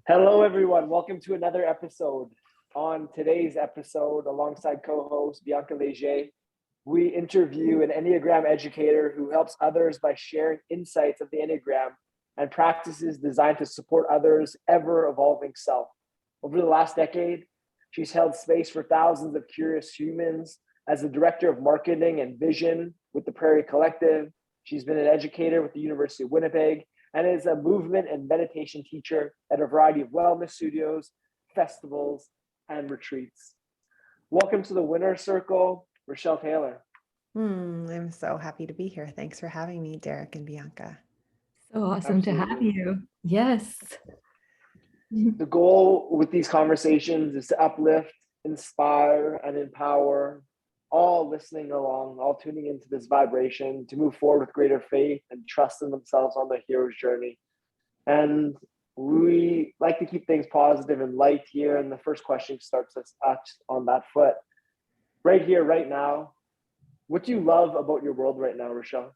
Hello, everyone. Welcome to another episode. On today's episode, alongside co-host Bianca Leger, we interview an Enneagram educator who helps others by sharing insights of the Enneagram and practices designed to support others' ever-evolving self. Over the last decade, she's held space for thousands of curious humans as the director of marketing and vision with the Prairie Collective. She's been an educator with the University of Winnipeg and is a movement and meditation teacher at a variety of wellness studios, festivals, and retreats. Welcome to the Winner Circle, Rachelle Taylor. I'm so happy to be here. Thanks for having me, Derek and Bianca. So awesome to have you. Yes. The goal with these conversations is to uplift, inspire, and empower all listening along, all tuning into this vibration to move forward with greater faith and trust in themselves on their hero's journey. And we like to keep things positive and light here. And the first question starts us on that foot. Right here, right now, what do you love about your world right now, Rachelle?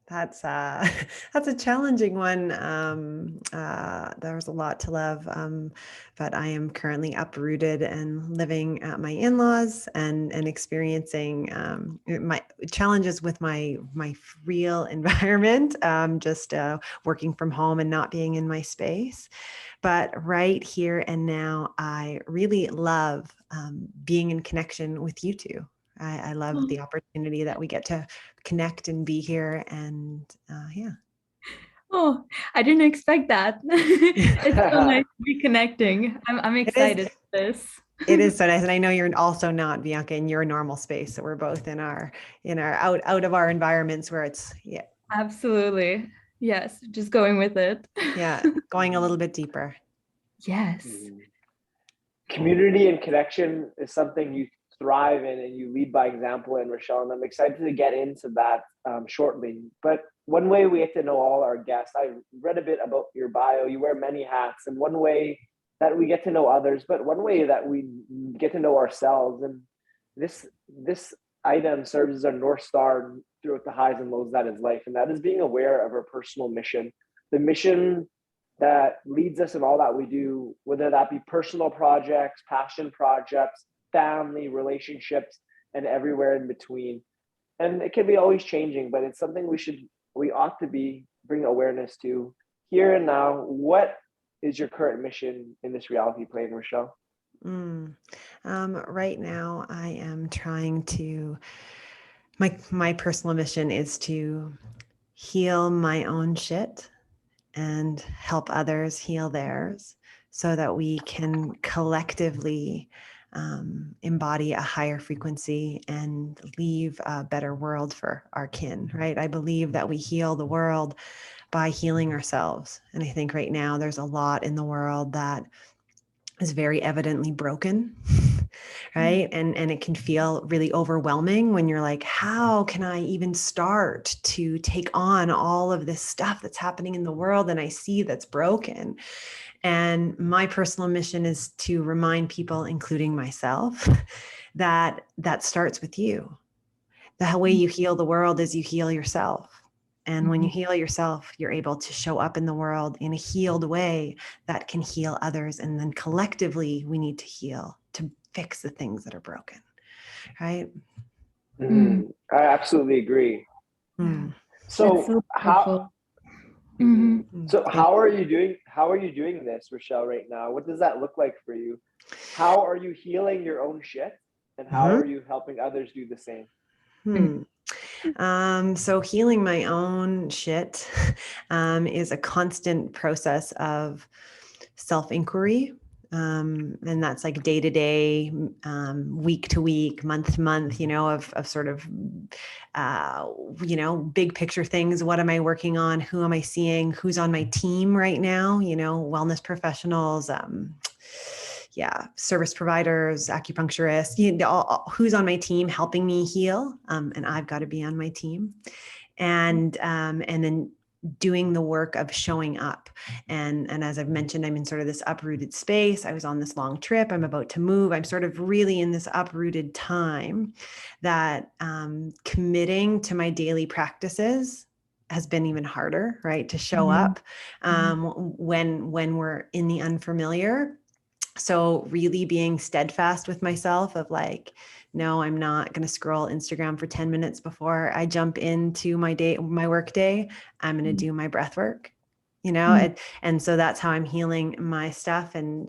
That's a challenging one. There's a lot to love, but I am currently uprooted and living at my in-laws and experiencing my challenges with my real environment, just working from home and not being in my space. But right here and now, I really love being in connection with you two. I love the opportunity that we get to connect and be here, and yeah. Oh, I didn't expect that. It's so nice to be connecting. I'm excited for this. It is so nice, and I know you're also not, Bianca, in your normal space. So we're both in our out of our environments where it's Absolutely. Yes, just going with it. Yeah, going a little bit deeper. Yes. Community and connection is something you thrive in and you lead by example in, Rachelle, and I'm excited to get into that shortly. But one way we get to know all our guests, I read a bit about your bio. You wear many hats, and one way that we get to know others, but one way that we get to know ourselves, and this item serves as our North Star throughout the highs and lows that is life, and that is being aware of our personal mission, the mission that leads us in all that we do, whether that be personal projects, passion projects, family, relationships, and everywhere in between. And it can be always changing, but it's something we ought to be bring awareness to here and now. What is your current mission in this reality plane, Rachelle? Right now, I am trying to. My personal mission is to heal my own shit and help others heal theirs, so that we can collectively embody a higher frequency and leave a better world for our kin, right? I believe that we heal the world by healing ourselves. And I think right now there's a lot in the world that is very evidently broken, right? And it can feel really overwhelming when you're like, how can I even start to take on all of this stuff that's happening in the world and I see that's broken? And my personal mission is to remind people, including myself, that starts with you. The way you heal the world is you heal yourself. And when you heal yourself, you're able to show up in the world in a healed way that can heal others. And then collectively, we need to heal to fix the things that are broken, right? I absolutely agree. So how are you doing this, Rachelle, right now? What does that look like for you? How are you healing your own shit, and how are you helping others do the same? So healing my own shit is a constant process of self-inquiry. And that's like day to day, week to week, month to month, of sort of, big picture things. What am I working on? Who am I seeing? Who's on my team right now? Wellness professionals, service providers, acupuncturists, who's on my team helping me heal. And I've got to be on my team. And then doing the work of showing up. And as I've mentioned, I'm in sort of this uprooted space. I was on this long trip. I'm about to move. I'm sort of really in this uprooted time that committing to my daily practices has been even harder, right? To show up when we're in the unfamiliar. So really being steadfast with myself of like, no, I'm not going to scroll Instagram for 10 minutes before I jump into my work day. I'm going to do my breath work, and so that's how I'm healing my stuff and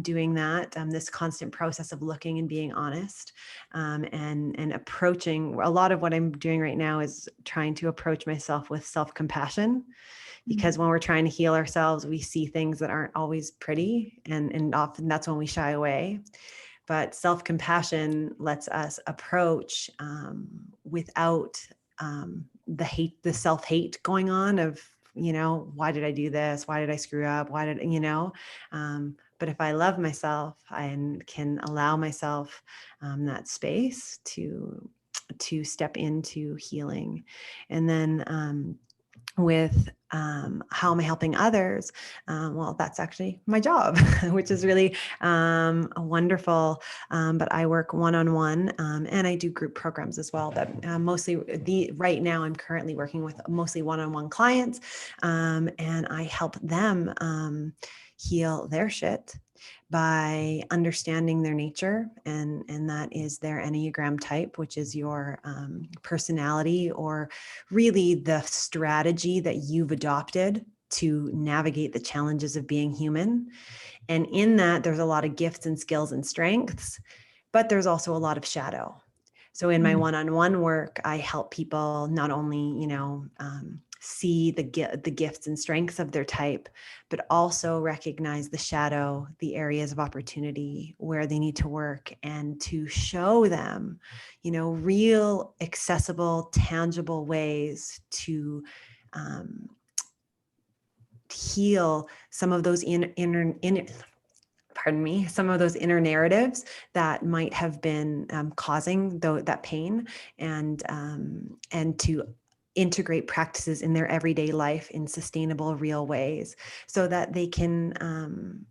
doing that, this constant process of looking and being honest, and approaching. A lot of what I'm doing right now is trying to approach myself with self-compassion, because when we're trying to heal ourselves, we see things that aren't always pretty, and often that's when we shy away. But self-compassion lets us approach without the self-hate going on of, why did I do this? Why did I screw up? But if I love myself, I can allow myself that space to step into healing. And then with how am I helping others? Well, that's actually my job, which is really wonderful. But I work one-on-one, and I do group programs as well. That mostly right now I'm currently working with mostly one-on-one clients, and I help them heal their shit by understanding their nature, and that is their Enneagram type, which is your personality, or really the strategy that you've adopted to navigate the challenges of being human. And in that, there's a lot of gifts and skills and strengths, but there's also a lot of shadow. So in my one-on-one work, I help people not only, see the gifts and strengths of their type, but also recognize the shadow, the areas of opportunity where they need to work, and to show them, real, accessible, tangible ways to heal some of those some of those inner narratives that might have been causing that pain, and to integrate practices in their everyday life in sustainable, real ways, so that they can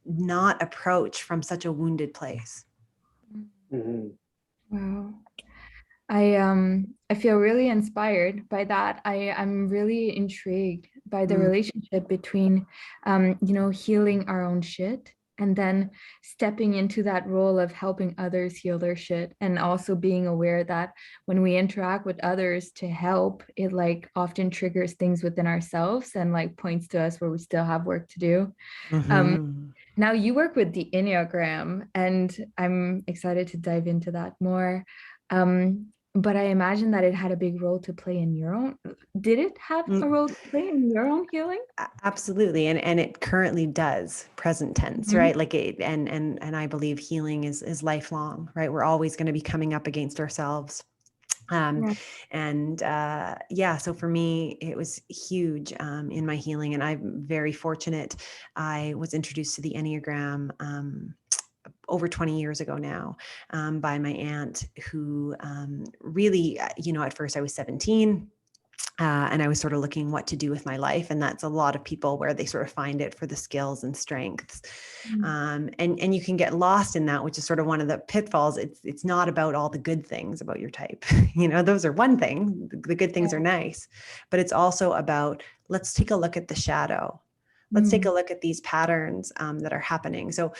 not approach from such a wounded place. Wow. I feel really inspired by that. I'm really intrigued by the relationship between healing our own shit, and then stepping into that role of helping others heal their shit, and also being aware that when we interact with others to help, it like often triggers things within ourselves and like points to us where we still have work to do. Now you work with the Enneagram, and I'm excited to dive into that more. But I imagine that it had a big role to play in your own. Did it have a role to play in your own healing? Absolutely. And it currently does, present tense, right? Like and I believe healing is lifelong, right? We're always going to be coming up against ourselves. So for me, it was huge in my healing, and I'm very fortunate. I was introduced to the Enneagram over 20 years ago now, by my aunt, who really, at first I was 17. And I was sort of looking what to do with my life. And that's a lot of people where they sort of find it for the skills and strengths. And you can get lost in that, which is sort of one of the pitfalls. It's not about all the good things about your type. Those are one thing. The good things are nice, but it's also about, let's take a look at the shadow. Let's take a look at these patterns that are happening. So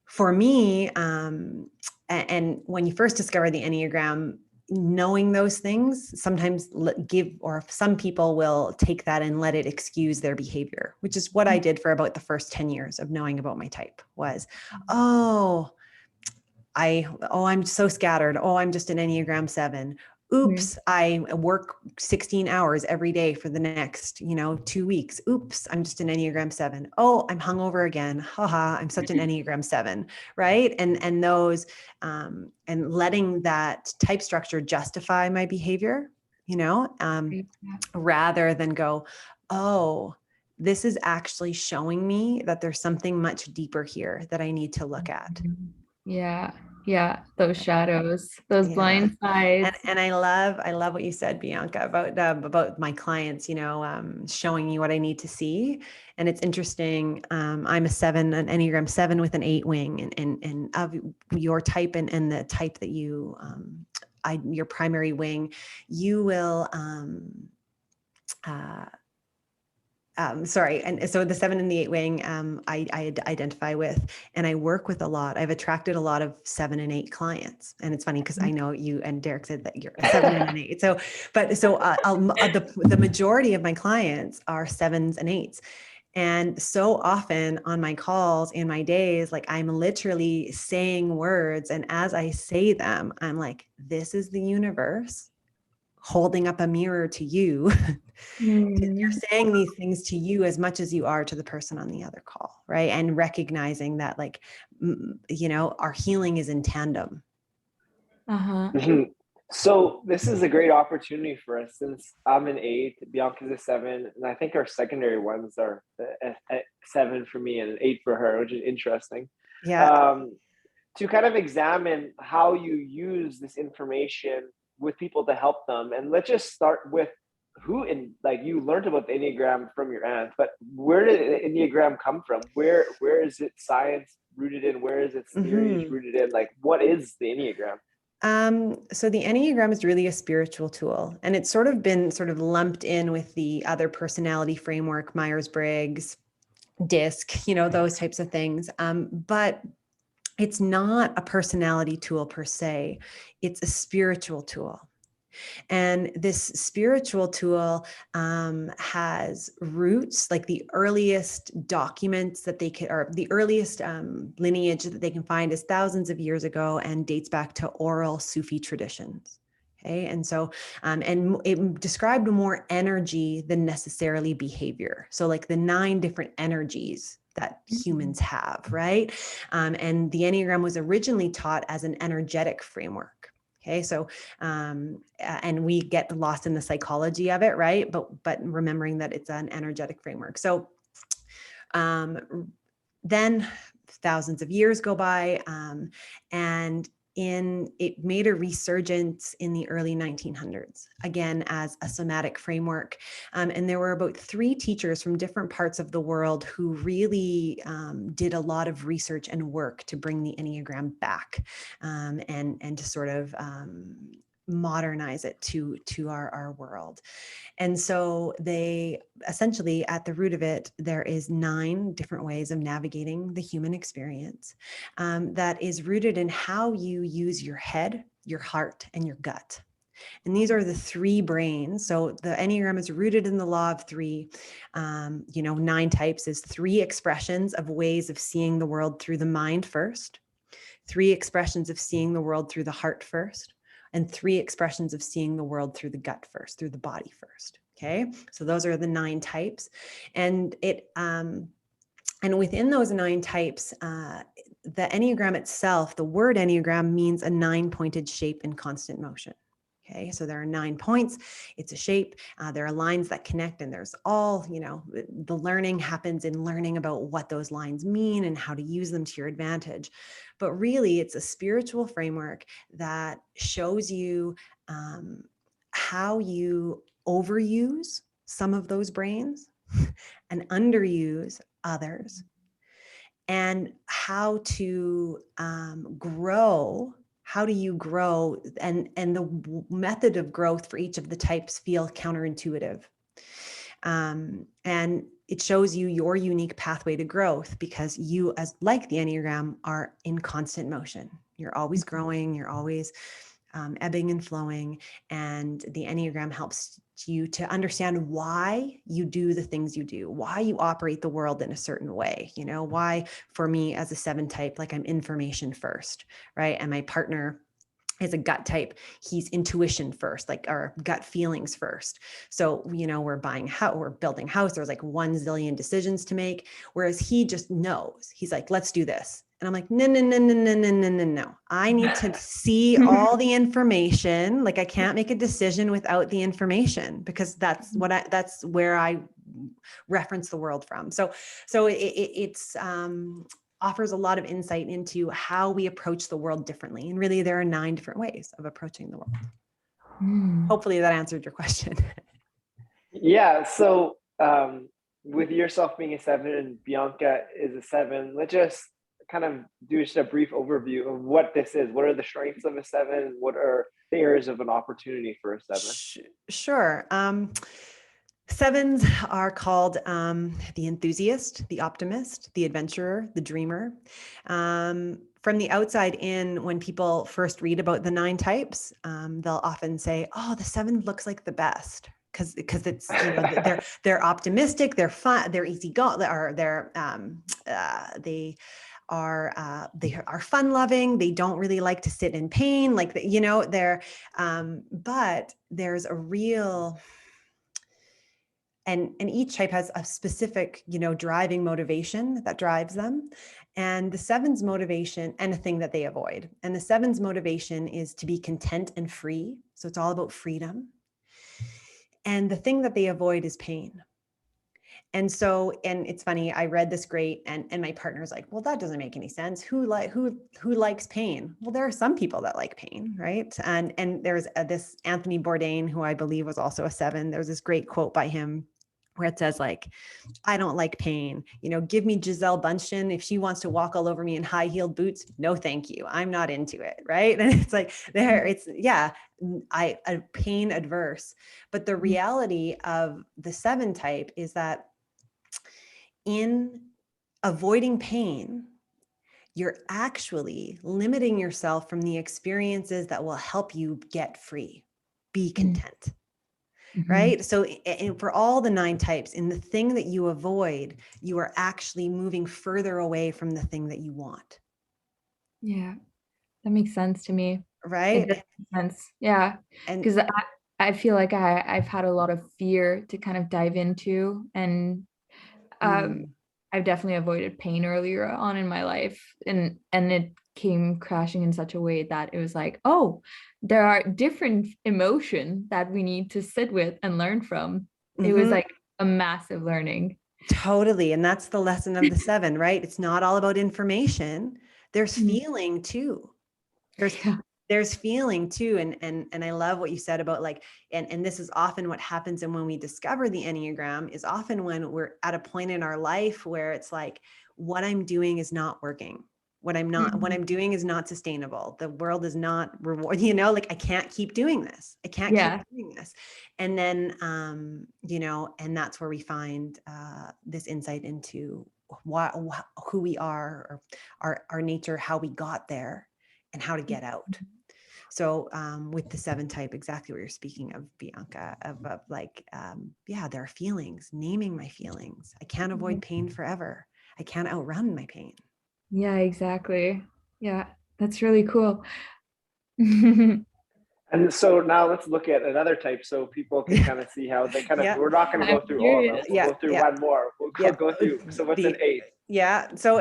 for me, and when you first discover the Enneagram, knowing those things sometimes some people will take that and let it excuse their behavior, which is what I did for about the first 10 years of knowing about my type. Was, I'm so scattered. I'm just an Enneagram 7. Oops, I work 16 hours every day for the next, 2 weeks. Oops, I'm just an Enneagram 7. Oh, I'm hungover again. Haha, I'm such an Enneagram 7, right? And those, and letting that type structure justify my behavior, rather than go, oh, this is actually showing me that there's something much deeper here that I need to look at. Yeah, those shadows, those blind sides. And I love what you said, Bianca, about my clients, showing me what I need to see. And it's interesting. I'm a 7, an Enneagram 7 with an 8 wing, and of your type and the type that you your primary wing, you will, sorry. And so the 7 and the 8 wing, I identify with, and I work with a lot. I've attracted a lot of 7 and 8 clients. And it's funny because I know you and Derek said that you're a 7 and an 8. So, the majority of my clients are 7s and 8s. And so often on my calls in my days, like I'm literally saying words. And as I say them, I'm like, this is the universe holding up a mirror to you. You're saying these things to you as much as you are to the person on the other call, right? And recognizing that, like, our healing is in tandem. So this is a great opportunity for us, since I'm an 8, Bianca's a 7, and I think our secondary ones are a 7 for me and an 8 for her, which is interesting. Yeah. To kind of examine how you use this information with people to help them. And let's just start with you learned about the Enneagram from your aunt, but where did the Enneagram come from? Where is it science rooted in? Where is its theories rooted in? Like, what is the Enneagram? So the Enneagram is really a spiritual tool, and it's sort of been lumped in with the other personality framework, Myers-Briggs, DISC, those types of things. But it's not a personality tool per se. It's a spiritual tool. And this spiritual tool has roots, like the earliest documents that they could, or the earliest lineage that they can find is thousands of years ago and dates back to oral Sufi traditions. Okay. And so, and it described more energy than necessarily behavior. So like the 9 different energies that humans have, right? And the Enneagram was originally taught as an energetic framework. Okay, so, and we get lost in the psychology of it, right? But remembering that it's an energetic framework. So then thousands of years go by, and it made a resurgence in the early 1900s, again, as a somatic framework. And there were about 3 teachers from different parts of the world who really did a lot of research and work to bring the Enneagram back, and to sort of modernize it to our world. And so they essentially, at the root of it, there is 9 different ways of navigating the human experience, that is rooted in how you use your head, your heart, and your gut. And these are the 3 brains. So the Enneagram is rooted in the law of 3. 9 types is 3 expressions of ways of seeing the world through the mind first, 3 expressions of seeing the world through the heart first, and 3 expressions of seeing the world through the gut first, through the body first. Okay, so those are the 9 types, and and within those 9 types, the Enneagram itself, the word Enneagram means a 9-pointed shape in constant motion. Okay, so there are 9 points. It's a shape. There are lines that connect, and there's all, the learning happens in learning about what those lines mean and how to use them to your advantage. But really, it's a spiritual framework that shows you how you overuse some of those brains and underuse others, and how to grow. How do you grow? And the method of growth for each of the types feel counterintuitive. And it shows you your unique pathway to growth, because you, as like the Enneagram, are in constant motion. You're always growing, you're always ebbing and flowing. And the Enneagram helps you to understand why you do the things you do, why you operate the world in a certain way. Why, for me as a 7 type, like I'm information first, right? And my partner is a gut type. He's intuition first, like our gut feelings first. So, we're buying house, we're building house. There's like 1 zillion decisions to make. Whereas he just knows. He's like, let's do this. And I'm like, no. I need to see all the information. Like I can't make a decision without the information, because that's where I reference the world from. So it's offers a lot of insight into how we approach the world differently. And really, there are 9 different ways of approaching the world. Hopefully that answered your question. Yeah. So with yourself being a 7 and Bianca is a 7, let's just kind of do just a brief overview of what this is. What are the strengths of a 7? What are the areas areas of an opportunity for a seven? Sure. Sevens are called the enthusiast, the optimist, the adventurer, the dreamer. From the outside in, when people first read about the 9 types, they'll often say, "Oh, the 7 looks like the best." Because it's, you know, they're optimistic, they're fun, they're easygoing, or they are fun loving. They don't really like to sit in pain, like you know, but there's a real, and each type has a specific, you know, driving motivation that drives them. And the 7's motivation, and a thing that they avoid. And the 7's motivation is to be content and free. So it's all about freedom. And the thing that they avoid is pain. And so, and it's funny, I read this great, and my partner's like, well, that doesn't make any sense. Who likes pain? Well, there are some people that like pain, right? And there's this Anthony Bourdain, who I believe was also a 7. There's this great quote by him where it says, like, I don't like pain. You know, give me Giselle Bundchen. If she wants to walk all over me in high-heeled boots, no, thank you. I'm not into it, right? And it's like, pain adverse. But the reality of the 7 type is that in avoiding pain, you're actually limiting yourself from the experiences that will help you get free, be content. Right? So for all the 9 types, in the thing that you avoid, you are actually moving further away from the thing that you want. Yeah, that makes sense to me. Right? It does make sense. Yeah. Because I feel like I've had a lot of fear to kind of dive into, and I've definitely avoided pain earlier on in my life, and it came crashing in such a way that it was like, oh, there are different emotions that we need to sit with and learn from. It was like a massive learning. Totally. And that's the lesson of the 7, right? It's not all about information. There's feeling too. There's feeling too. And I love what you said about, like, and this is often what happens. And when we discover the Enneagram is often when we're at a point in our life where it's like, what I'm doing is not working. What I'm doing is not sustainable. The world is not reward, you know, like, I can't keep doing this. I can't keep doing this. And then, you know, and that's where we find this insight into who we are, or our nature, how we got there, and how to get out. So with the 7 type, exactly what you're speaking of, Bianca, of like, there are feelings, naming my feelings. I can't avoid pain forever. I can't outrun my pain. Yeah, exactly. Yeah, that's really cool. And so now let's look at another type, so people can kind of see how they kind of, we're not going to go through all of them. We'll go through one more. We'll go through. So what's an 8? Yeah. So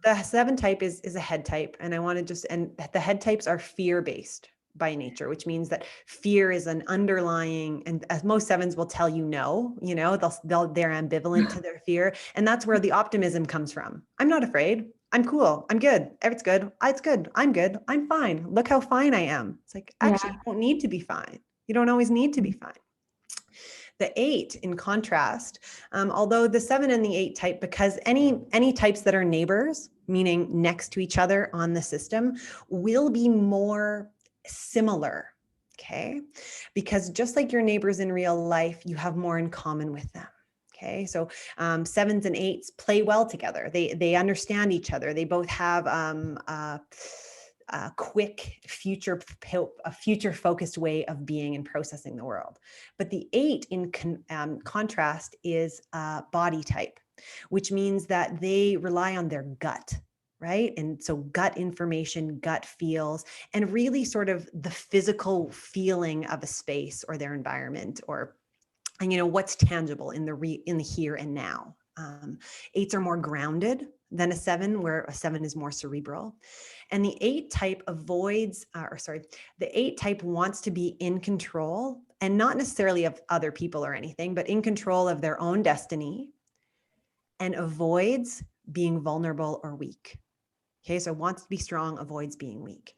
the 7 type is a head type. And I want to just, and the head types are fear-based by nature, which means that fear is an underlying, and as most 7s will tell you, no, you know, they're ambivalent to their fear. And that's where the optimism comes from. I'm not afraid. I'm cool. I'm good. It's good. It's good. I'm good. I'm fine. Look how fine I am. It's like, actually, you don't need to be fine. You don't always need to be fine. The 8, in contrast, although the 7 and the 8 type, because any types that are neighbors, meaning next to each other on the system, will be more similar. Okay. Because just like your neighbors in real life, you have more in common with them. Okay, so 7s and 8s play well together. They understand each other. They both have a quick future focused way of being and processing the world. But the 8, in contrast, is body type, which means that they rely on their gut. Right. And so gut information, gut feels, and really sort of the physical feeling of a space or their environment, and you know, what's tangible in the here and now. 8s are more grounded than a 7, where a 7 is more cerebral. And the 8 type the 8 type wants to be in control, and not necessarily of other people or anything, but in control of their own destiny, and avoids being vulnerable or weak. Okay, so wants to be strong, avoids being weak.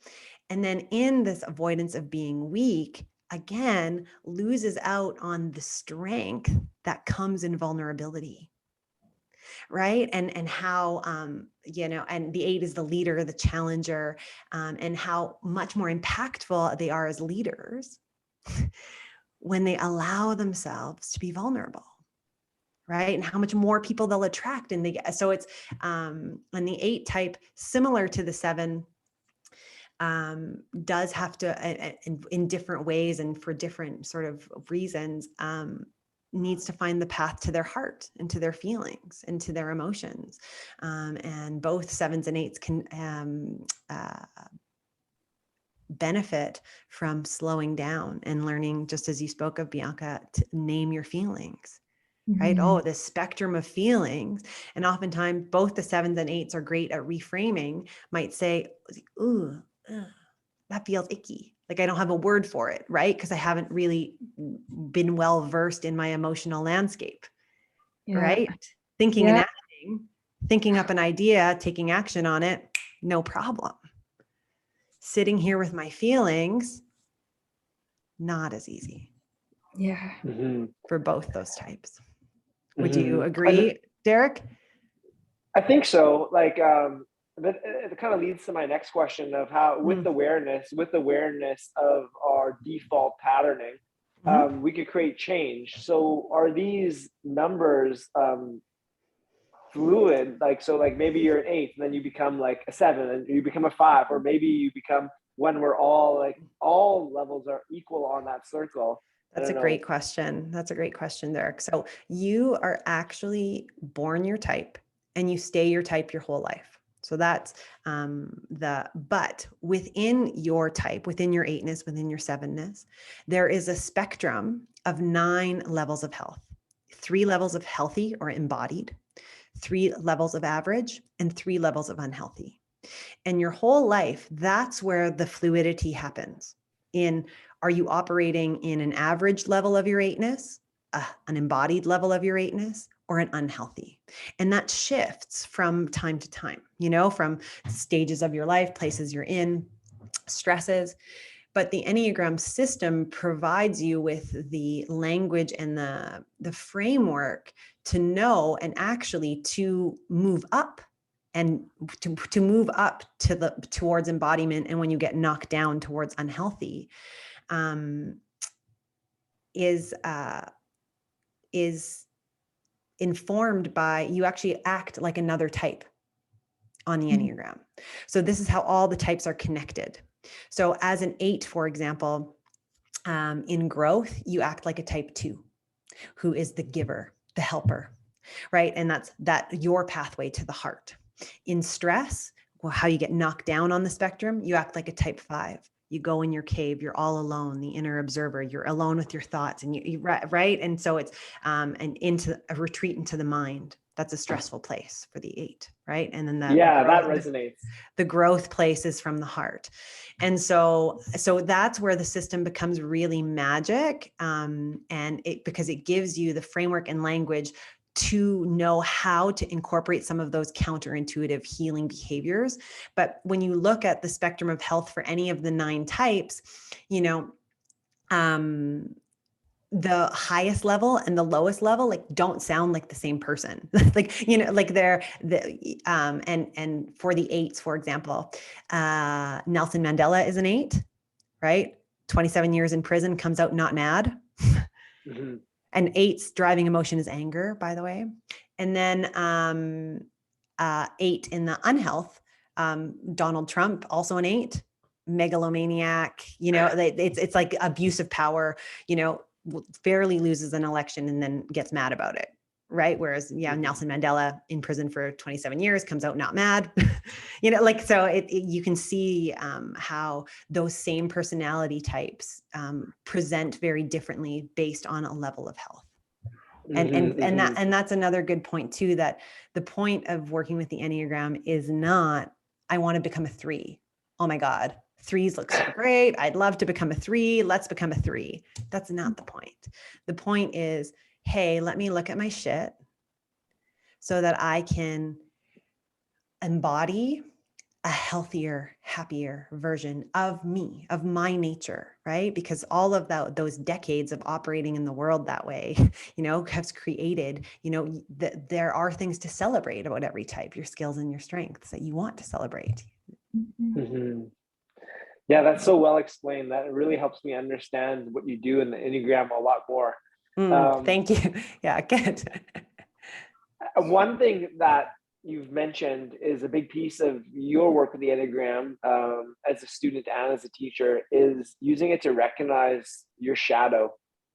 And then in this avoidance of being weak, again, loses out on the strength that comes in vulnerability. right? And how, and the 8 is the leader, the challenger, and how much more impactful they are as leaders when they allow themselves to be vulnerable, right? And how much more people they'll attract. And so it's, and the 8 type, similar to the 7, does have to, in different ways and for different sort of reasons, needs to find the path to their heart and to their feelings and to their emotions. And both 7s and 8s can benefit from slowing down and learning, just as you spoke of, Bianca, to name your feelings. Right? Oh, the spectrum of feelings. And oftentimes both the 7s and 8s are great at reframing, might say, ooh, that feels icky. Like I don't have a word for it, right? Because I haven't really been well versed in my emotional landscape, right? Thinking and acting, thinking up an idea, taking action on it, no problem. Sitting here with my feelings, not as easy. Yeah. For both those types. Would you agree, Derek? I think so. Like, but it kind of leads to my next question of how, with awareness of our default patterning, we could create change. So are these numbers fluid? Like, so like maybe you're an 8 and then you become like a 7 and you become a 5, or maybe you become when we're all like, all levels are equal on that circle. That's a great question. That's a great question, Derek. So you are actually born your type and you stay your type your whole life. So that's but within your type, within your 8ness, within your 7ness, there is a spectrum of 9 levels of health, 3 levels of healthy or embodied, 3 levels of average, and 3 levels of unhealthy. And your whole life, that's where the fluidity happens. Are you operating in an average level of your 8ness, an embodied level of your 8ness, or an unhealthy? And that shifts from time to time, from stages of your life, places you're in, stresses. But the Enneagram system provides you with the language and the framework to know and actually to move up and to move up towards embodiment. And when you get knocked down towards unhealthy, is informed by, you actually act like another type on the Enneagram. So this is how all the types are connected. So as an 8, for example, in growth, you act like a type 2, who is the giver, the helper, right? And that's your pathway to the heart. In stress, how you get knocked down on the spectrum, you act like a type 5. You go in your cave, you're all alone, the inner observer, you're alone with your thoughts, and you right. And so it's and into a retreat into the mind. That's a stressful place for the 8, right? And then that resonates. The growth place is from the heart. And so that's where the system becomes really magic. Because it gives you the framework and language to know how to incorporate some of those counterintuitive healing behaviors. But when you look at the spectrum of health for any of the 9 types, the highest level and the lowest level, like, don't sound like the same person. They're and for the 8s, for example, Nelson Mandela is an 8, right? 27 years in prison, comes out not mad. And 8's driving emotion is anger, by the way. And then 8 in the unhealth, Donald Trump, also an 8, megalomaniac, it's like abuse of power, barely loses an election and then gets mad about it, right? Whereas, Nelson Mandela in prison for 27 years, comes out not mad, so you can see how those same personality types present very differently based on a level of health. And that's another good point too, that the point of working with the Enneagram is not, I want to become a 3. Oh my God, 3s look so great. I'd love to become a 3. Let's become a 3. That's not the point. The point is, hey, let me look at my shit so that I can embody, a healthier, happier version of me, of my nature, right? Because all of those decades of operating in the world that way, has created, there are things to celebrate about every type, your skills and your strengths that you want to celebrate. Mm-hmm. Yeah, that's so well explained. That really helps me understand what you do in the Enneagram a lot more. Thank you. Yeah, good. One thing that you've mentioned is a big piece of your work with the Enneagram, as a student and as a teacher, is using it to recognize your shadow.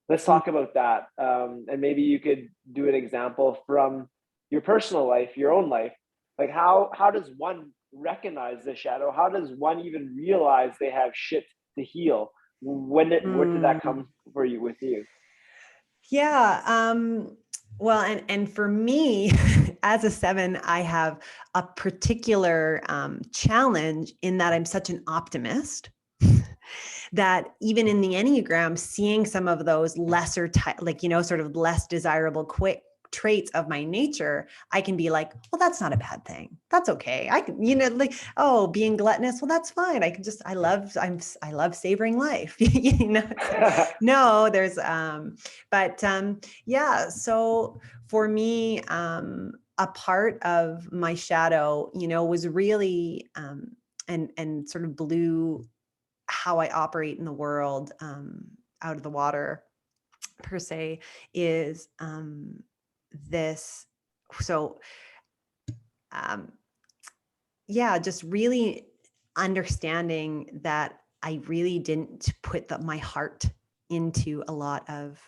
Let's talk about that. And maybe you could do an example from your personal life, your own life. Like how does one recognize the shadow? How does one even realize they have shit to heal? Where did that come for you with you? Yeah. Well, and for me, as a 7, I have a particular challenge in that I'm such an optimist that even in the Enneagram, seeing some of those lesser, sort of less desirable traits of my nature, I can be like, well, that's not a bad thing. That's okay. I can, being gluttonous. Well, that's fine. I love savoring life. No, there's, yeah. So for me, a part of my shadow, was really, and sort of blew how I operate in the world, out of the water per se, is, this. So, just really understanding that I really didn't put my heart into a lot of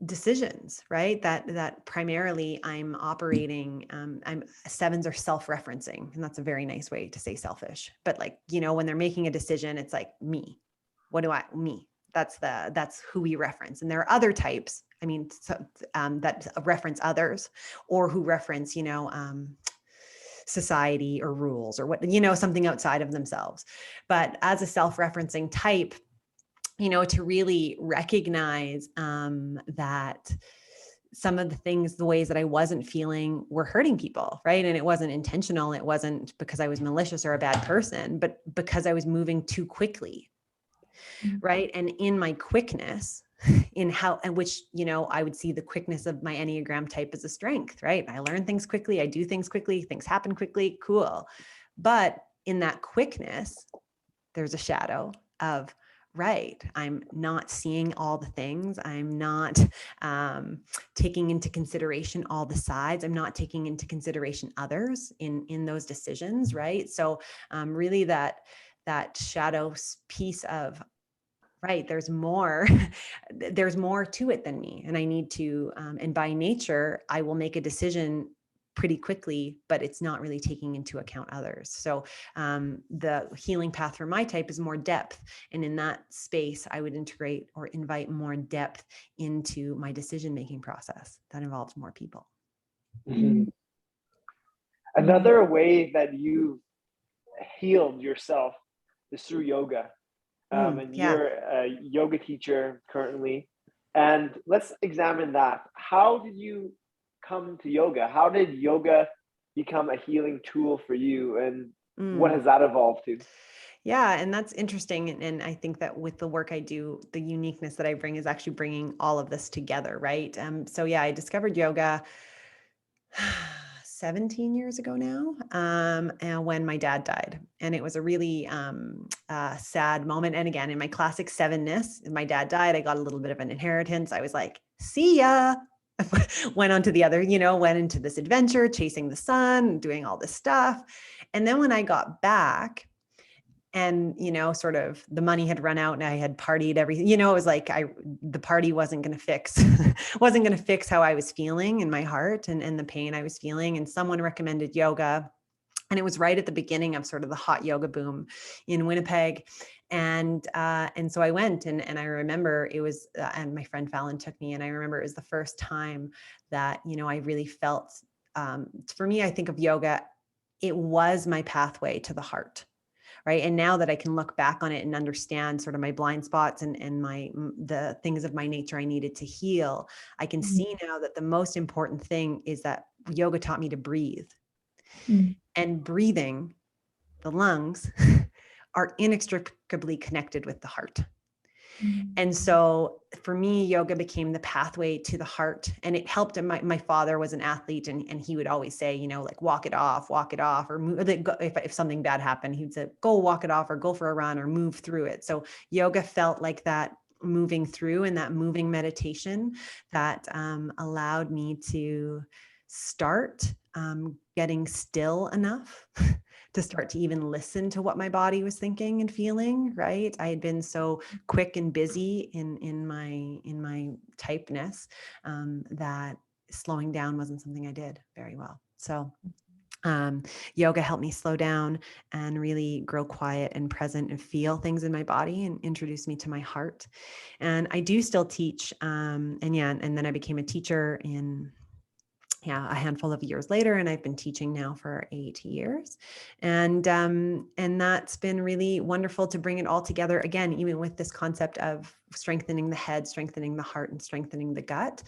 decisions, right? That primarily I'm operating, 7s are self-referencing, and that's a very nice way to say selfish. But when they're making a decision, it's like me. Me? That's who we reference. And there are other types, that reference others, or who reference, society or rules or something outside of themselves. But as a self-referencing type, to really recognize that some of the things, the ways that I wasn't feeling were hurting people, right? And it wasn't intentional. It wasn't because I was malicious or a bad person, but because I was moving too quickly, right? And in my quickness, which, I would see the quickness of my Enneagram type as a strength, right? I learn things quickly. I do things quickly. Things happen quickly. Cool. But in that quickness, there's a shadow of, right, I'm not seeing all the things. I'm not taking into consideration all the sides. I'm not taking into consideration others in those decisions, right? So really that shadow piece of, right, there's more to it than me. And I need to, and by nature, I will make a decision pretty quickly, but it's not really taking into account others. So the healing path for my type is more depth. And in that space, I would integrate or invite more depth into my decision-making process that involves more people. Mm-hmm. Another way that you healed yourself is through yoga. And you're a yoga teacher currently. And let's examine that. How did you come to yoga? How did yoga become a healing tool for you? And what has that evolved to? Yeah, and that's interesting. And I think that with the work I do, the uniqueness that I bring is actually bringing all of this together, right? So yeah, I discovered yoga 17 years ago now, and when my dad died. And it was a really sad moment. And again, in my classic 7-ness, my dad died, I got a little bit of an inheritance. I was like, see ya. Went on to the other, went into this adventure, chasing the sun, doing all this stuff. And then when I got back, and, sort of the money had run out and I had partied everything, it was like the party wasn't going to fix how I was feeling in my heart and the pain I was feeling. And someone recommended yoga. And it was right at the beginning of sort of the hot yoga boom in Winnipeg. And so I went and I remember it was, and my friend Fallon took me, and I remember it was the first time that, I really felt, for me, I think of yoga, it was my pathway to the heart. Right. And now that I can look back on it and understand sort of my blind spots and the things of my nature I needed to heal, I can see now that the most important thing is that yoga taught me to breathe. Mm. And breathing, the lungs, are inextricably connected with the heart. Mm. And so for me, yoga became the pathway to the heart, and it helped. And my father was an athlete, and he would always say, like, walk it off, or move. If something bad happened, he'd say, go walk it off, or go for a run, or move through it. So yoga felt like that moving through, and that moving meditation that allowed me to start getting still enough to start to even listen to what my body was thinking and feeling, right? I had been so quick and busy in my typeness that slowing down wasn't something I did very well. So yoga helped me slow down and really grow quiet and present and feel things in my body, and introduce me to my heart. And I do still teach. And then I became a teacher in a handful of years later, and I've been teaching now for 8 years. And that's been really wonderful to bring it all together again, even with this concept of strengthening the head, strengthening the heart, and strengthening the gut.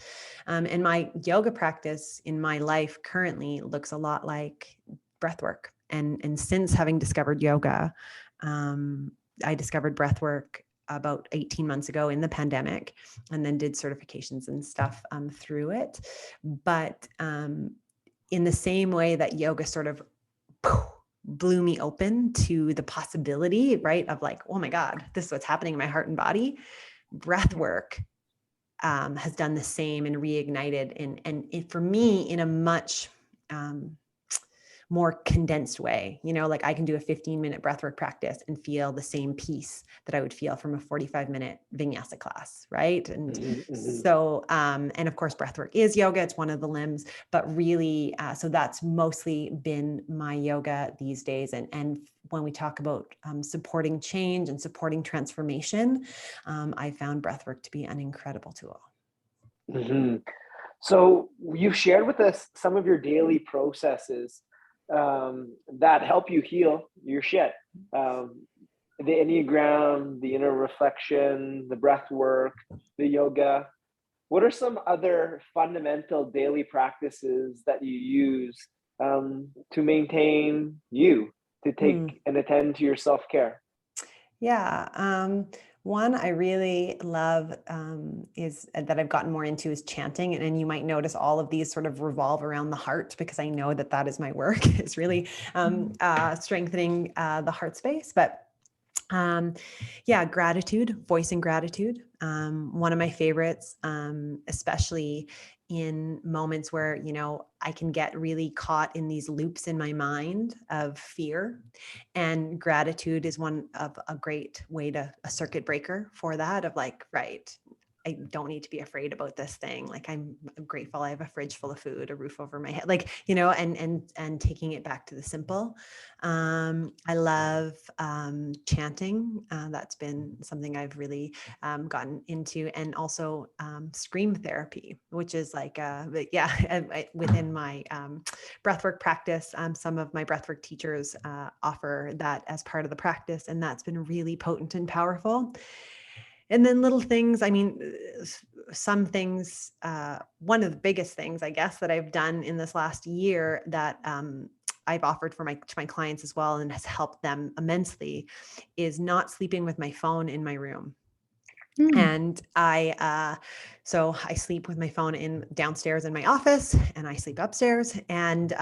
And my yoga practice in my life currently looks a lot like breath work. And since having discovered yoga, I discovered breath work about 18 months ago in the pandemic, and then did certifications and stuff through it. But in the same way that yoga sort of blew me open to the possibility, right, of like, oh my God, this is what's happening in my heart and body, breath work has done the same and reignited. And it, for me, in a much more condensed way, like I can do a 15-minute breathwork practice and feel the same peace that I would feel from a 45-minute vinyasa class, right? And so, and of course, breathwork is yoga. It's one of the limbs, but really, so that's mostly been my yoga these days. And when we talk about supporting change and supporting transformation, I found breathwork to be an incredible tool. Mm-hmm. So you've shared with us some of your daily processes that help you heal your shit. The Enneagram, the inner reflection, the breath work, the yoga. What are some other fundamental daily practices that you use to maintain you, to take and attend to your self-care? Yeah. One I really love is that I've gotten more into is chanting. And you might notice all of these sort of revolve around the heart, because I know that is my work. It's really strengthening the heart space. But gratitude, voicing gratitude. One of my favorites, especially in moments where, I can get really caught in these loops in my mind of fear, and gratitude is one of a great way to a circuit breaker for that, of like, right, I don't need to be afraid about this thing. Like, I'm grateful I have a fridge full of food, a roof over my head, like, and taking it back to the simple. I love chanting. That's been something I've really gotten into, and also scream therapy, which is like, within my breathwork practice. Some of my breathwork teachers offer that as part of the practice, and that's been really potent and powerful. And then little things, some things, one of the biggest things, I guess, that I've done in this last year that I've offered to my clients as well, and has helped them immensely, is not sleeping with my phone in my room. And so I sleep with my phone downstairs in my office, and I sleep upstairs. And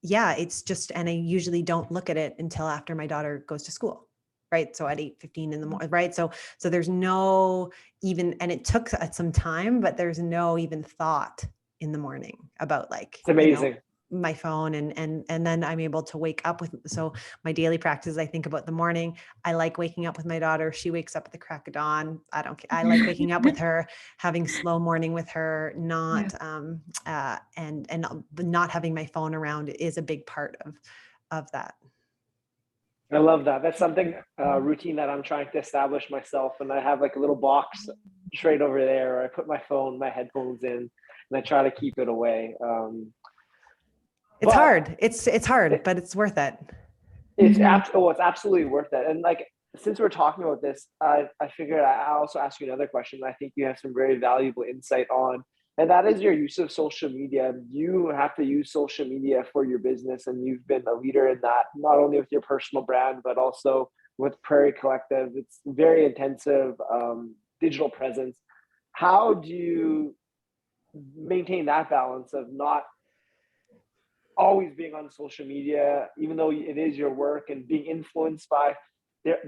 it's just, and I usually don't look at it until after my daughter goes to school. Right. So at 8:15 in the morning, right. So there's no even, and it took some time, but there's no even thought in the morning about, like, It's amazing. My phone. And then I'm able to wake up with, so my daily practice, I think about the morning. I like waking up with my daughter. She wakes up at the crack of dawn. I don't care. I like waking up with her, having slow morning with her, not, and not having my phone around is a big part of that. I love that. That's something, routine that I'm trying to establish myself. And I have like a little box just right over there where I put my phone, my headphones in, and I try to keep it away. It's hard. It's hard, but it's worth it. It's absolutely worth it. And like, since we're talking about this, I figured I also ask you another question. I think you have some very valuable insight on And that is your use of social media. You have to use social media for your business, and you've been a leader in that, not only with your personal brand, but also with Prairie Collective. It's very intensive digital presence. How do you maintain that balance of not always being on social media, even though it is your work, and being influenced by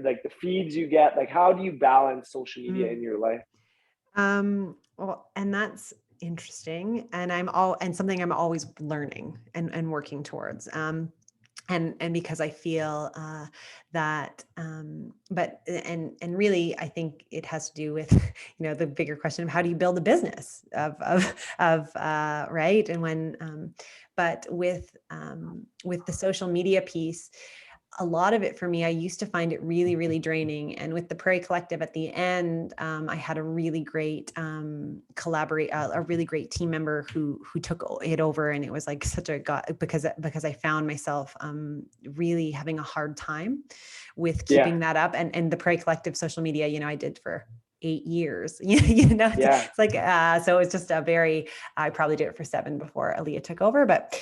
like the feeds you get? Like, how do you balance social media in your life? Well, and that's interesting. And and something I'm always learning and working towards. And because I feel that, and really, I think it has to do with, the bigger question of how do you build a business of right. And but with the social media piece, a lot of it for me, I used to find it really, really draining. And with the Prairie Collective at the end, I had a really great a really great team member who took it over, and it was like such a because I found myself really having a hard time with keeping that up. And the Prairie Collective social media, I did for 8 years, it's like, so it's just I probably did it for 7 before Aaliyah took over, but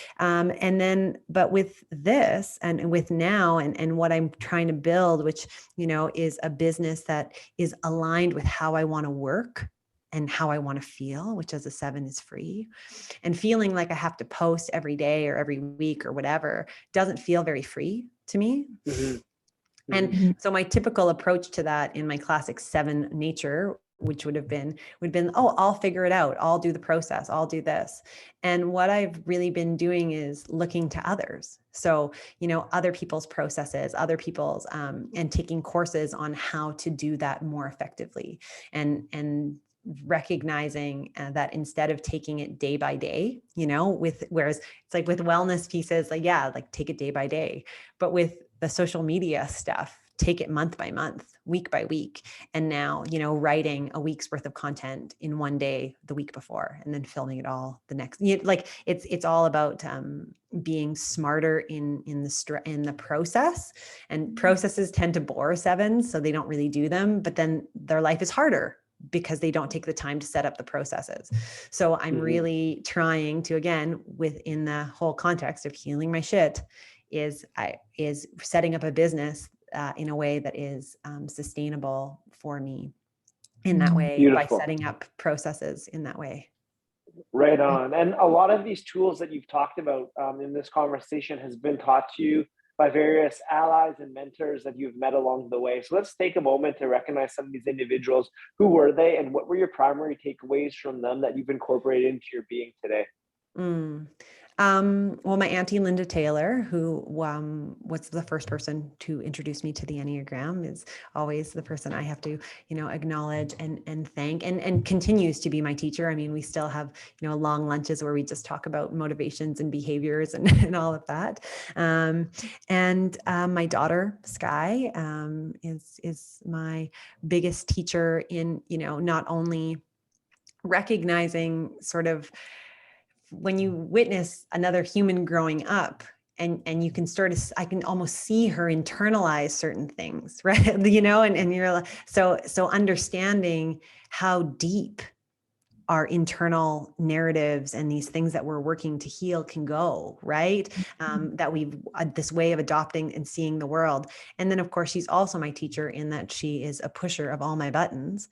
with this and with now and what I'm trying to build, which, is a business that is aligned with how I want to work and how I want to feel, which as a 7 is free, and feeling like I have to post every day or every week or whatever doesn't feel very free to me. Mm-hmm. And so my typical approach to that in my classic 7 nature, which would have been, oh, I'll figure it out. I'll do the process. I'll do this. And what I've really been doing is looking to others. So, other people's processes, other people's, and taking courses on how to do that more effectively, and recognizing that instead of taking it day by day, whereas it's like with wellness pieces, like take it day by day, but with the social media stuff, take it month by month, week by week. And now, writing a week's worth of content in one day, the week before, and then filming it all the next, it's all about being smarter in the process. And processes tend to bore 7s, so they don't really do them, but then their life is harder because they don't take the time to set up the processes. So I'm really trying to, again, within the whole context of healing my shit, is setting up a business in a way that is sustainable for me in that way. Beautiful. By setting up processes in that way. Right on. And a lot of these tools that you've talked about in this conversation has been taught to you by various allies and mentors that you've met along the way. So let's take a moment to recognize some of these individuals. Who were they, and what were your primary takeaways from them that you've incorporated into your being today? Well, my auntie Linda Taylor, who was the first person to introduce me to the Enneagram, is always the person I have to, acknowledge and thank, and continues to be my teacher. I mean, we still have, long lunches where we just talk about motivations and behaviors and all of that. And my daughter Sky is my biggest teacher in, not only recognizing sort of when you witness another human growing up, and you can I can almost see her internalize certain things, right? And you're like, so understanding how deep our internal narratives and these things that we're working to heal can go, right? That we've this way of adopting and seeing the world. And then of course, she's also my teacher in that she is a pusher of all my buttons.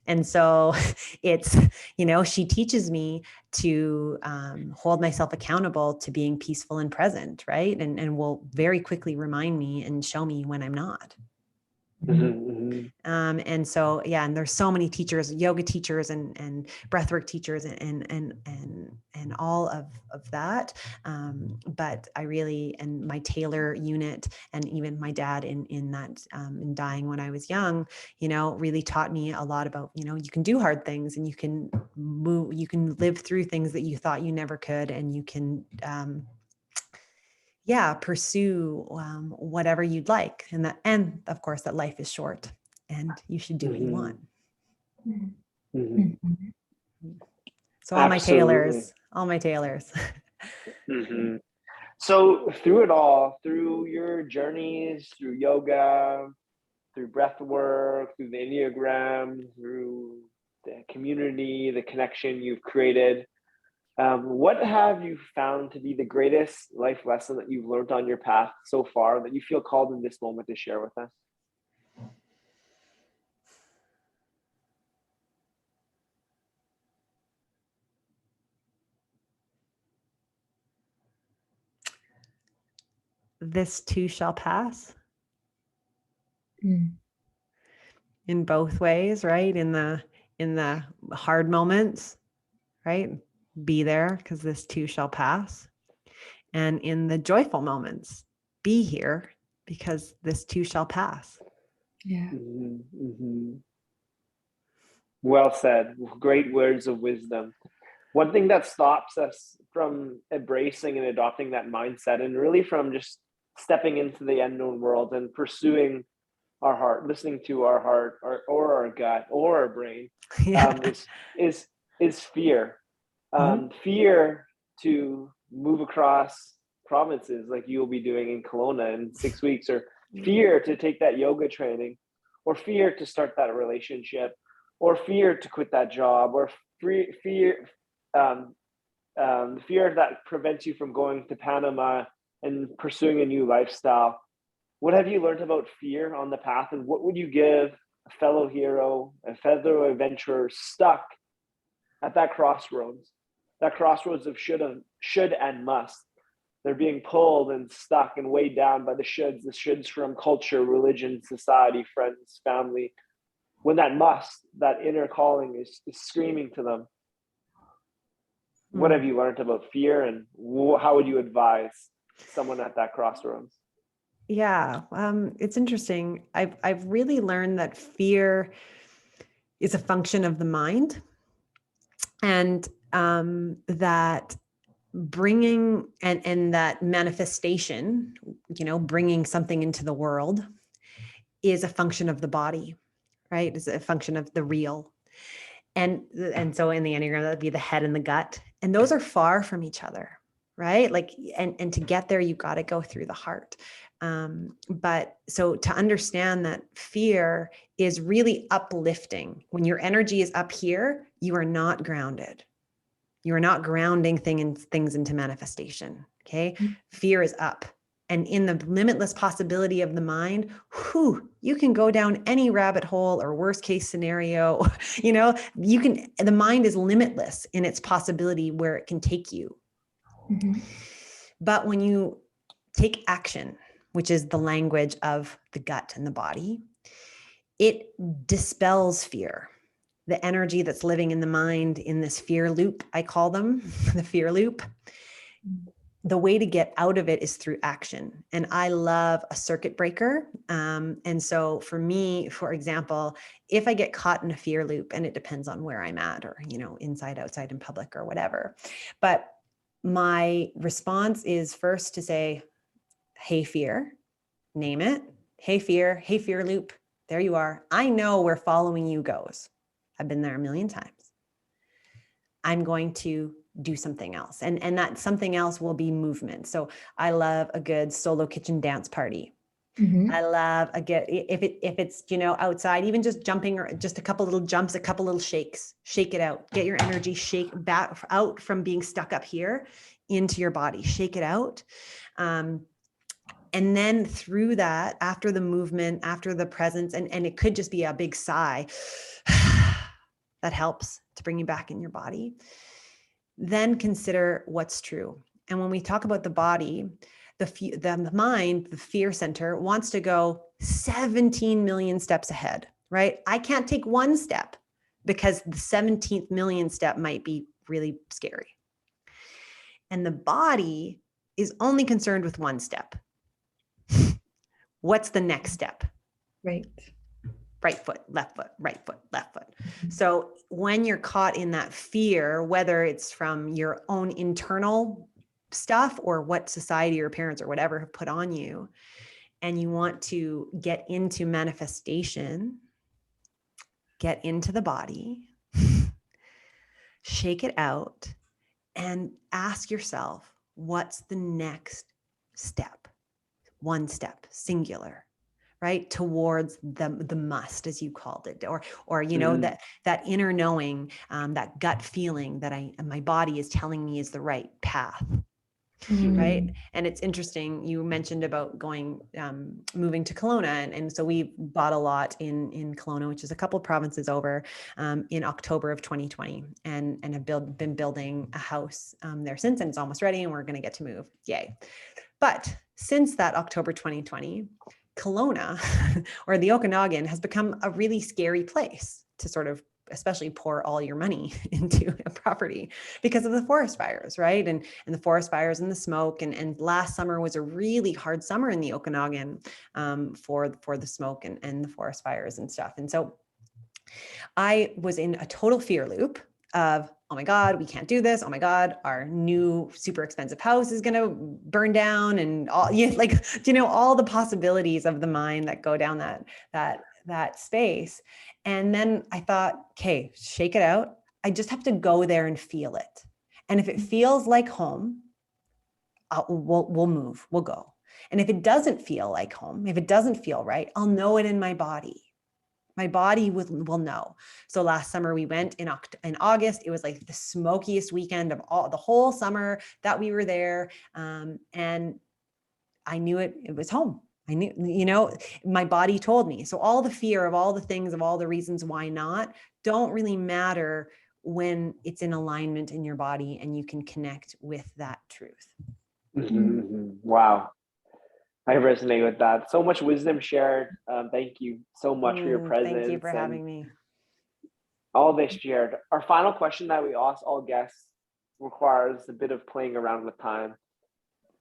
And so it's, she teaches me to hold myself accountable to being peaceful and present, right? And will very quickly remind me and show me when I'm not. And so, and there's so many teachers, yoga teachers and breathwork teachers and all of that. But I really, and my Taylor unit, and even my dad in that, in dying when I was young, really taught me a lot about, you can do hard things, and you can move, you can live through things that you thought you never could. And you can, pursue whatever you'd like. And of course that life is short and you should do what you want. So all my Taylors. So through it all, through your journeys, through yoga, through breath work, through the Enneagram, through the community, the connection you've created. What have you found to be the greatest life lesson that you've learned on your path so far that you feel called in this moment to share with us? This too shall pass. Mm. In both ways, right? In the hard moments, right? Be there because this too shall pass. And in the joyful moments, be here because this too shall pass. Yeah. Mm-hmm, mm-hmm. Well said. Great words of wisdom. One thing that stops us from embracing and adopting that mindset, and really from just stepping into the unknown world and pursuing our heart, listening to our heart, or our gut or our brain, Yeah. is fear. Mhm. Fear to move across provinces like you'll be doing in Kelowna in 6 weeks, or fear to take that yoga training, or fear to start that relationship, or fear to quit that job, or fear the fear that prevents you from going to Panama and pursuing a new lifestyle. What have you learned about fear on the path, and what would you give a fellow hero, a fellow adventurer stuck at that crossroads? That crossroads of should and must. They're being pulled and stuck and weighed down by the shoulds from culture, religion, society, friends, family. When that must, that inner calling is screaming to them. What have you learned about fear, and how would you advise someone at that crossroads? Yeah, it's interesting. I've really learned that fear is a function of the mind, and that bringing and that manifestation, bringing something into the world, is a function of the body, right? It's a function of the real. And so in the Enneagram, that would be the head and the gut. And those are far from each other, right? Like, and to get there, you got to go through the heart. But so to understand that fear is really uplifting. When your energy is up here, you are not grounded. You are not grounding things into manifestation. Okay. Mm-hmm. Fear is up. And in the limitless possibility of the mind, you can go down any rabbit hole or worst case scenario. The mind is limitless in its possibility where it can take you. Mm-hmm. But when you take action, which is the language of the gut and the body, it dispels fear. The energy that's living in the mind in this fear loop, I call them the fear loop. The way to get out of it is through action. And I love a circuit breaker. And so for me, for example, if I get caught in a fear loop, and it depends on where I'm at, or, inside, outside, in public, or whatever, but my response is first to say, hey, fear, name it. Hey, fear loop. There you are. I know where following you goes. I've been there a million times. I'm going to do something else. And that something else will be movement. So I love a good solo kitchen dance party. Mm-hmm. I love if it's, outside, even just jumping, or just a couple little jumps, a couple little shakes, shake it out, get your energy shake back out from being stuck up here into your body, shake it out. And then through that, after the movement, after the presence, and it could just be a big sigh, that helps to bring you back in your body. Then consider what's true. And when we talk about the body, the mind, the fear center, wants to go 17 million steps ahead, right? I can't take one step because the 17th million step might be really scary. And the body is only concerned with one step. What's the next step? Right foot, left foot, right foot, left foot. So when you're caught in that fear, whether it's from your own internal stuff or what society or parents or whatever have put on you, and you want to get into manifestation, get into the body, shake it out, and ask yourself, what's the next step? One step, singular. right? Towards the must, as you called it, or you know, that inner knowing, that gut feeling that my body is telling me is the right path. Right. And it's interesting. You mentioned about going, moving to Kelowna. And so we bought a lot in Kelowna, which is a couple provinces over, in October of 2020, and have been building a house there since, and it's almost ready and we're going to get to move. Yay. But since that October 2020, Kelowna or the Okanagan has become a really scary place to sort of especially pour all your money into a property because of the forest fires, right? And the forest fires and the smoke. And last summer was a really hard summer in the Okanagan for the smoke and the forest fires and stuff. And so I was in a total fear loop of, oh my God, we can't do this. Oh my God, our new super expensive house is going to burn down, and all, like, you know, all the possibilities of the mind that go down that space. And then I thought, okay, shake it out. I just have to go there and feel it. And if it feels like home, we'll move, we'll go. And if it doesn't feel like home, if it doesn't feel right, I'll know it in my body. My body will know. So last summer we went in August. It was like the smokiest weekend of the whole summer that we were there. And I knew it was home. I knew, you know, my body told me. So all the fear of all the things, of all the reasons why not, don't really matter when it's in alignment in your body and you can connect with that truth. Wow. I resonate with that. So much wisdom shared. Thank you so much for your presence. Thank you for having me. All this shared. Our final question that we ask all guests requires a bit of playing around with time.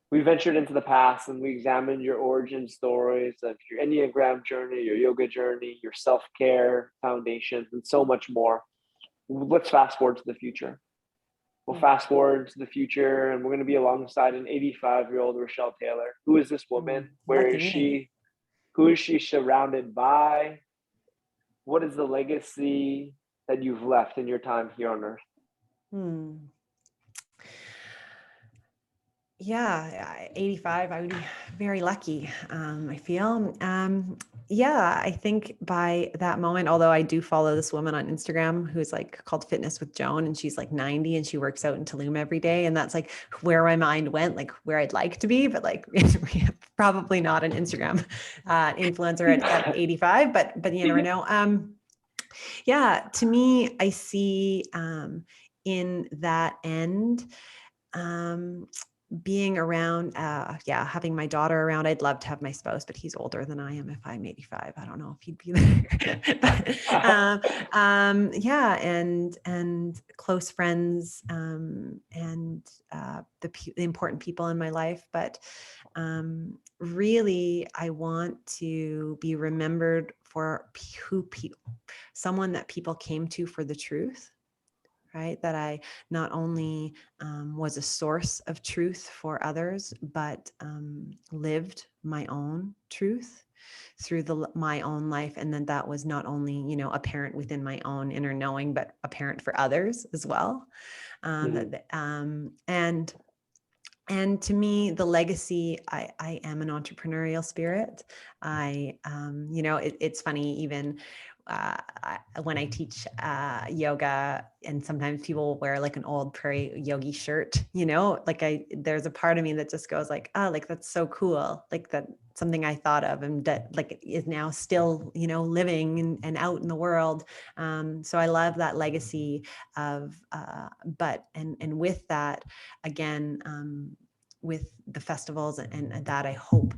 We ventured into the past and we examined your origin stories of your Enneagram journey, your yoga journey, your self-care foundations, and so much more. Let's fast forward to the future. We'll fast forward to the future, and we're going to be alongside an 85-year-old Rachelle Taylor. Who is this woman? Where is she? Who is she surrounded by? What is the legacy that you've left in your time here on Earth? Yeah, 85, I would be very lucky, I feel. Yeah, I think by that moment, although I do follow this woman on Instagram who's like called Fitness with Joan, and she's like 90 and she works out in Tulum every day. And that's like where my mind went, like where I'd like to be, but like probably not an Instagram influencer at 85, but you never know. Yeah, to me, I see in that end, being around, having my daughter around. I'd love to have my spouse, but he's older than I am. If I'm 85, I don't know if he'd be there. And close friends, and the important people in my life. But really, I want to be remembered for someone that people came to for the truth. Right? That I not only was a source of truth for others, but lived my own truth through my own life. And then that was not only, you know, apparent within my own inner knowing, but apparent for others as well. And to me, the legacy, I am an entrepreneurial spirit. It's funny, even when I teach yoga, and sometimes people wear like an old prairie yogi shirt, you know, like there's a part of me that just goes like, oh, like, that's so cool. Like that's something I thought of and that like is now still, you know, living and out in the world. So I love that legacy of, and with that, again, with the festivals and that I hope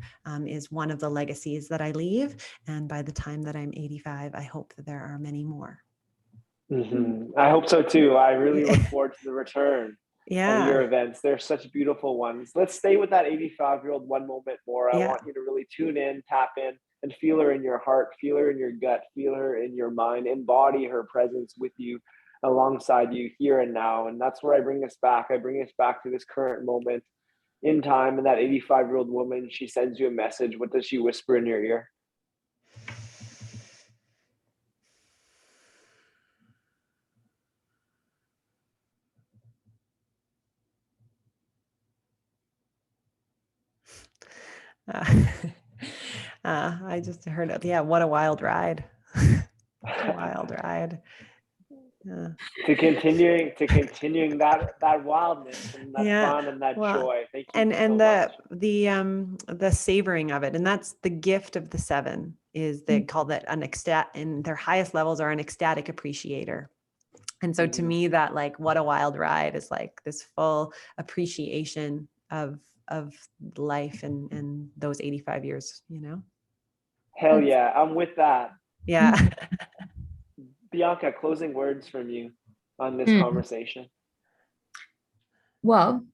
is one of the legacies that I leave. And by the time that I'm 85, I hope that there are many more. I hope so too. I really look forward to the return of your events. They're such beautiful ones. Let's stay with that 85-year-old one moment more. I want you to really tune in, tap in, and feel her in your heart, feel her in your gut, feel her in your mind, embody her presence with you, alongside you here and now. And that's where I bring us back. I bring us back to this current moment in time. And that 85-year-old woman, she sends you a message. What does she whisper in your ear? I just heard it. Yeah, what a wild ride. What a wild ride. Yeah. to continuing that wildness and that Yeah. fun and that Well, joy. Thank you and so much. the savoring of it, and that's the gift of the seven, is they call that an in their highest levels are an ecstatic appreciator. And so to me, that like what a wild ride is like this full appreciation of life and those 85 years, you know? Hell yeah, I'm with that. Yeah. Bianca, closing words from you on this conversation. Well,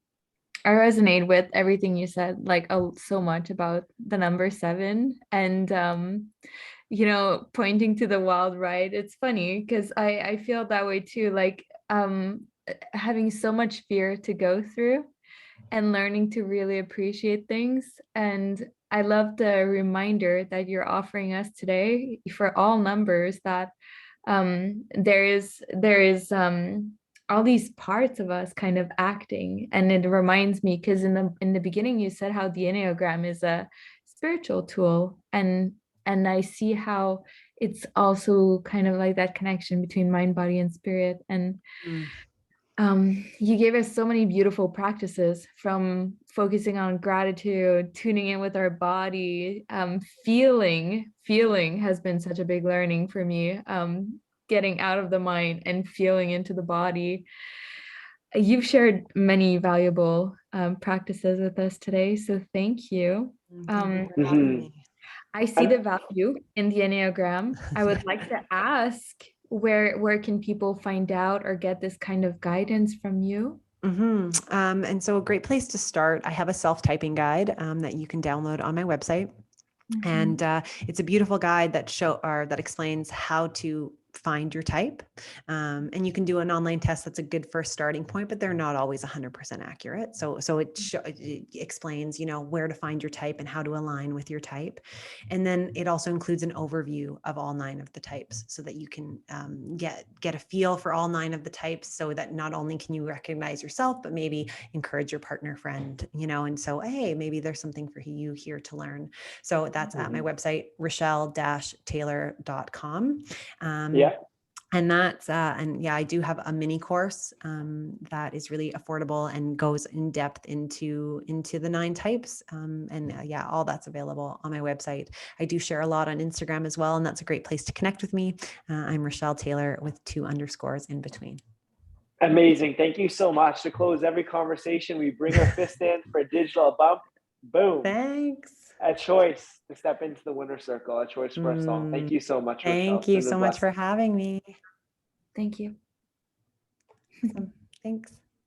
I resonate with everything you said, like so much about the number 7 and pointing to the wild ride. It's funny because I feel that way too, like having so much fear to go through and learning to really appreciate things. And I love the reminder that you're offering us today for all numbers that there is all these parts of us kind of acting. And it reminds me, because in the beginning you said how the Enneagram is a spiritual tool, and I see how it's also kind of like that connection between mind, body, and spirit. And you gave us so many beautiful practices, from focusing on gratitude, tuning in with our body, feeling has been such a big learning for me, getting out of the mind and feeling into the body. You've shared many valuable practices with us today, so thank you. Thank you for having me. I see the value in the Enneagram. I would like to ask, where can people find out or get this kind of guidance from you? And so a great place to start, I have a self-typing guide that you can download on my website. And it's a beautiful guide that explains how to find your type. And you can do an online test. That's a good first starting point, but they're not always 100% accurate. So it explains, where to find your type and how to align with your type. And then it also includes an overview of all 9 of the types, so that you can get a feel for all 9 of the types, so that not only can you recognize yourself, but maybe encourage your partner, friend, and so, hey, maybe there's something for you here to learn. So that's at my website, Rachelle-Taylor.com. And that's, I do have a mini course that is really affordable and goes in depth into the 9 types. All that's available on my website. I do share a lot on Instagram as well, and that's a great place to connect with me. I'm Rachelle Taylor with 2 underscores in between. Amazing. Thank you so much. To close every conversation, we bring our fist in for a digital bump. Boom. Thanks. A choice to step into the winner circle, a choice for us all. Thank you so much, Rachelle. Thank you so much for having me. Thank you. Thanks.